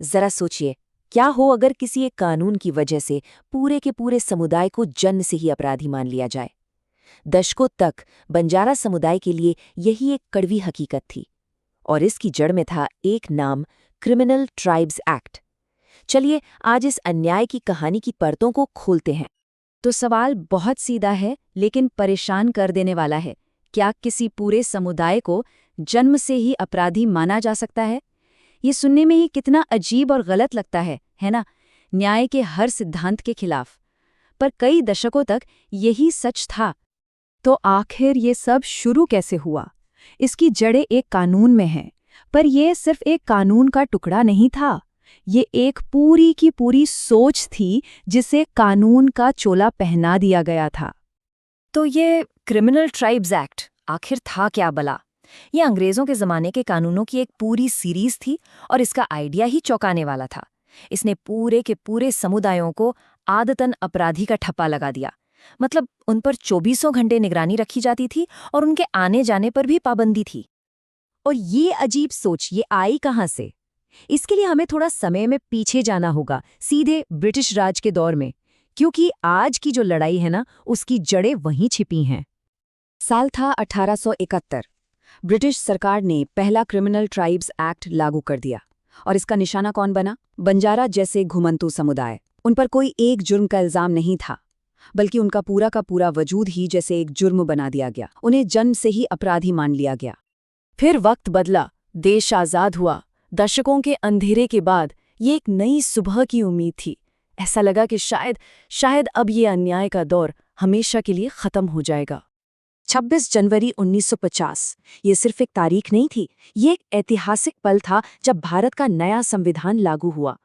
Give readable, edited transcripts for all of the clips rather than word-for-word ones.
जरा सोचिए, क्या हो अगर किसी एक कानून की वजह से पूरे के पूरे समुदाय को जन्म से ही अपराधी मान लिया जाए। दशकों तक बंजारा समुदाय के लिए यही एक कड़वी हकीकत थी, और इसकी जड़ में था एक नाम, क्रिमिनल ट्राइब्स एक्ट। चलिए आज इस अन्याय की कहानी की परतों को खोलते हैं। तो सवाल बहुत सीधा है लेकिन परेशान कर देने वाला है। क्या किसी पूरे समुदाय को जन्म से ही अपराधी माना जा सकता है? ये सुनने में ही कितना अजीब और गलत लगता है ना? न्याय के हर सिद्धांत के खिलाफ। पर कई दशकों तक यही सच था। तो आखिर ये सब शुरू कैसे हुआ? इसकी जड़ें एक कानून में हैं, पर यह सिर्फ एक कानून का टुकड़ा नहीं था। ये एक पूरी की पूरी सोच थी जिसे कानून का चोला पहना दिया गया था। तो ये क्रिमिनल ट्राइब्स एक्ट आखिर था क्या भला? ये अंग्रेजों के ज़माने के कानूनों की एक पूरी सीरीज थी, और इसका आइडिया ही चौंकाने वाला था। इसने पूरे के पूरे समुदायों को आदतन अपराधी का ठप्पा लगा दिया। मतलब उन पर 24 घंटे निगरानी रखी जाती थी और उनके आने जाने पर भी पाबंदी थी। और ये अजीब सोच ये आई कहाँ से? इसके लिए हमें थोड़ा समय में पीछे जाना होगा, सीधे ब्रिटिश राज के दौर में, क्योंकि आज की जो लड़ाई है ना, उसकी जड़ें वहीं छिपी हैं। साल था 1871। ब्रिटिश सरकार ने पहला क्रिमिनल ट्राइब्स एक्ट लागू कर दिया, और इसका निशाना कौन बना? बंजारा जैसे घुमंतू समुदाय। उन पर कोई एक जुर्म का इल्जाम नहीं था, बल्कि उनका पूरा का पूरा वजूद ही जैसे एक जुर्म बना दिया गया। उन्हें जन्म से ही अपराधी मान लिया गया। फिर वक्त बदला, देश आज़ाद हुआ। दशकों के अंधेरे के बाद ये एक नई सुबह की उम्मीद थी। ऐसा लगा कि शायद अब ये अन्याय का दौर हमेशा के लिए खत्म हो जाएगा। 26 जनवरी 1950 ये सिर्फ एक तारीख नहीं थी, ये एक ऐतिहासिक पल था जब भारत का नया संविधान लागू हुआ।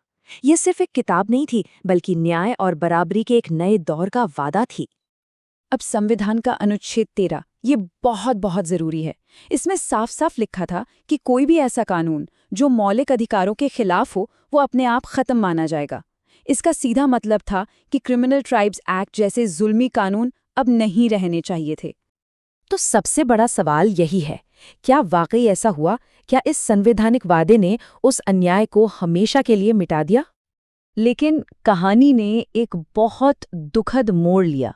ये सिर्फ एक किताब नहीं थी, बल्कि न्याय और बराबरी के एक नए दौर का वादा थी। अब संविधान का अनुच्छेद 13 ये बहुत बहुत जरूरी है। इसमें साफ साफ लिखा था कि कोई भी ऐसा कानून जो मौलिक अधिकारों के खिलाफ हो वो अपने आप खत्म माना जाएगा। इसका सीधा मतलब था कि क्रिमिनल ट्राइब्स एक्ट जैसे जुल्मी कानून अब नहीं रहने चाहिए थे। तो सबसे बड़ा सवाल यही है, क्या वाकई ऐसा हुआ? क्या इस संवैधानिक वादे ने उस अन्याय को हमेशा के लिए मिटा दिया? लेकिन कहानी ने एक बहुत दुखद मोड़ लिया।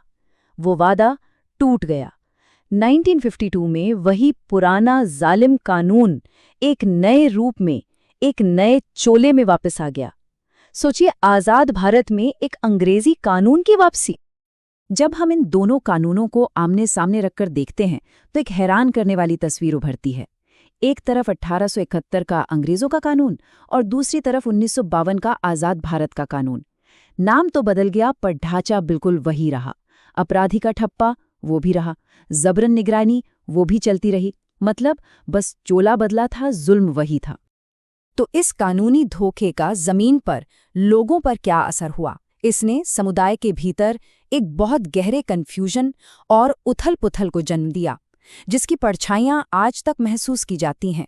वो वादा टूट गया। 1952 में वही पुराना जालिम कानून एक नए रूप में, एक नए चोले में वापस आ गया। सोचिए, आज़ाद भारत में एक अंग्रेजी कानून की वापसी। जब हम इन दोनों कानूनों को आमने सामने रखकर देखते हैं तो एक हैरान करने वाली तस्वीर उभरती है। एक तरफ 1871 का अंग्रेजों का कानून और दूसरी तरफ 1952 का आज़ाद भारत का कानून। नाम तो बदल गया पर ढांचा बिल्कुल वही रहा। अपराधी का ठप्पा वो भी रहा, जबरन निगरानी वो भी चलती रही। मतलब बस चोला बदला था, जुल्म वही था। तो इस कानूनी धोखे का जमीन पर लोगों पर क्या असर हुआ? इसने समुदाय के भीतर एक बहुत गहरे कन्फ्यूजन और उथल-पुथल को जन्म दिया, जिसकी परछाइयां आज तक महसूस की जाती हैं।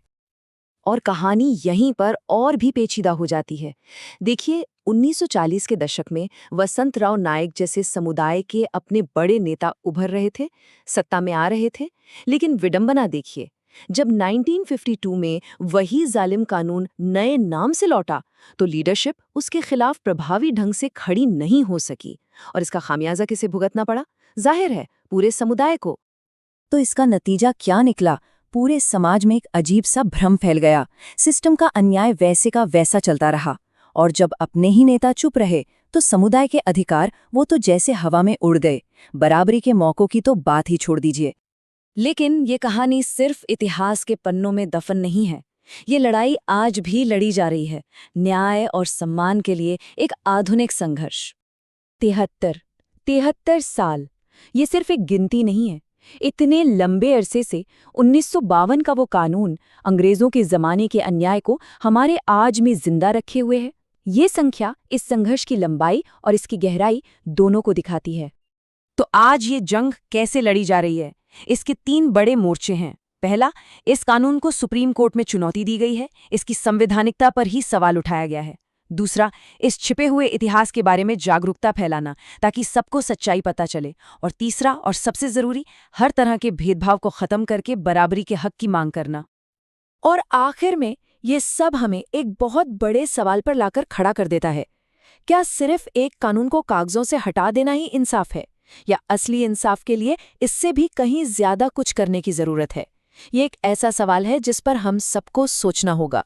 और कहानी यहीं पर और भी पेचीदा हो जाती है। देखिए, 1940 के दशक में वसंतराव नायक जैसे समुदाय के अपने बड़े नेता उभर रहे थे, सत्ता में आ रहे थे। लेकिन विडंबना देखिए, जब 1952 में वही जालिम कानून नए नाम से लौटा तो लीडरशिप उसके खिलाफ प्रभावी ढंग से खड़ी नहीं हो सकी, और इसका खामियाजा किसे भुगतना पड़ा? जाहिर है, पूरे समुदाय को। तो इसका नतीजा क्या निकला? पूरे समाज में एक अजीब सा भ्रम फैल गया। सिस्टम का अन्याय वैसे का वैसा चलता रहा, और जब अपने ही नेता चुप रहे तो समुदाय के अधिकार वो तो जैसे हवा में उड़ गए। बराबरी के मौकों की तो बात ही छोड़ दीजिए। लेकिन ये कहानी सिर्फ इतिहास के पन्नों में दफन नहीं है। ये लड़ाई आज भी लड़ी जा रही है, न्याय और सम्मान के लिए एक आधुनिक संघर्ष। 73 साल, ये सिर्फ एक गिनती नहीं है। इतने लंबे अरसे से 1952 का वो कानून अंग्रेजों के जमाने के अन्याय को हमारे आज में जिंदा रखे हुए है। ये संख्या इस संघर्ष की लंबाई और इसकी गहराई दोनों को दिखाती है। तो आज ये जंग कैसे लड़ी जा रही है? इसके 3 बड़े मोर्चे हैं। पहला, इस कानून को सुप्रीम कोर्ट में चुनौती दी गई है, इसकी संवैधानिकता पर ही सवाल उठाया गया है। दूसरा, इस छिपे हुए इतिहास के बारे में जागरूकता फैलाना ताकि सबको सच्चाई पता चले। और तीसरा और सबसे जरूरी, हर तरह के भेदभाव को खत्म करके बराबरी के हक की मांग करना। और आखिर में ये सब हमें एक बहुत बड़े सवाल पर लाकर खड़ा कर देता है। क्या सिर्फ एक कानून को कागजों से हटा देना ही इंसाफ है, या असली इंसाफ के लिए इससे भी कहीं ज्यादा कुछ करने की जरूरत है? ये एक ऐसा सवाल है जिस पर हम सबको सोचना होगा।